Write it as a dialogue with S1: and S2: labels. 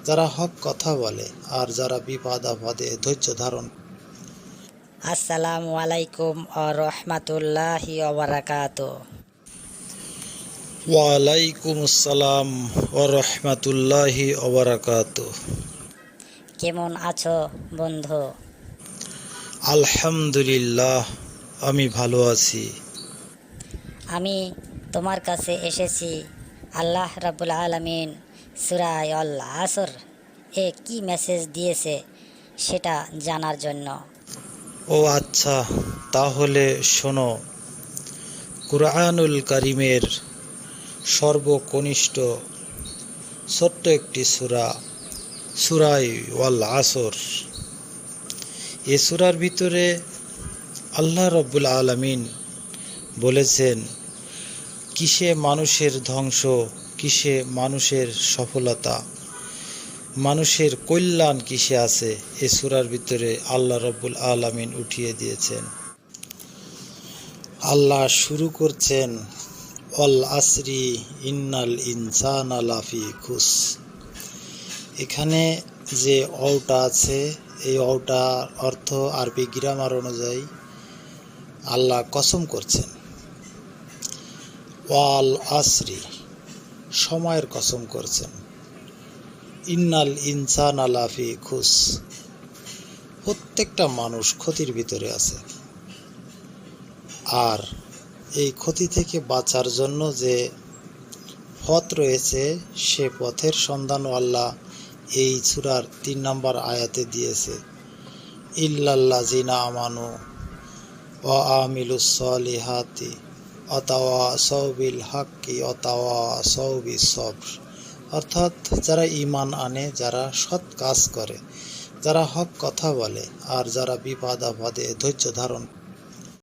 S1: যারা হক কথা বলে আর যারা বিপদ আপদে ধৈর্য ধারণ।
S2: আসসালামু আলাইকুম ও রহমাতুল্লাহি ওয়া বারাকাতুহু।
S1: ওয়ালাইকুম আসসালাম ওয়া রাহমাতুল্লাহি ওয়া বারাকাতুহু।
S2: কেমন আছো বন্ধু?
S1: আলহামদুলিল্লাহ, আমি ভালো আছি।
S2: আমি তোমার কাছে এসেছি আল্লাহ রাব্বুল আলামিন সূরা আল আসর এ কি মেসেজ দিয়েছে সেটা জানার জন্য।
S1: ও আচ্ছা, তাহলে শোনো। কুরআনুল কারীমের সর্বকনিষ্ঠ ছোট্ট একটি সূরা, সূরায়ে ওয়াল আসর। এ সূরার ভিতরে আল্লাহ রাব্বুল আলামিন বলেছেন কিসে মানুষের ধ্বংস, কিসে মানুষের সফলতা, মানুষের কল্যাণ কিসে আছে। এ সূরার ভিতরে আল্লাহ রাব্বুল আলামিন উঠিয়ে দিয়েছেন। আল্লাহ শুরু করছেন অল আসরি ইন্নাল ইনসানা লাফি খুস। এখানে যে অওটা আছে, এই অওটার অর্থ আরবি গ্রামার অনুযায়ী আল্লাহ কসম করছেন। ওয়াল আসরি, সময়ের কসম করছেন। ইন্নাল ইনসানা লাফি খুস, প্রত্যেকটা মানুষ ক্ষতির ভিতরে আছে। আর এই ক্ষতি থেকে বাঁচার জন্য যে পথ রয়েছে, সে পথের সন্ধান আল্লাহ এই সূরার ৩ নম্বর আয়াতে দিয়েছে। ইল্লাল্লাযিনা আমানু ওয়া আমিলুস সলিহাতি ওয়াতাওয়াসাউ বিল হাক্কি ওয়াতাওয়াসাউ বিস সবর। অর্থাৎ যারা ঈমান আনে, যারা সৎ কাজ করে, যারা হক কথা বলে আর যারা বিপদ আপদে ধৈর্য ধারণ।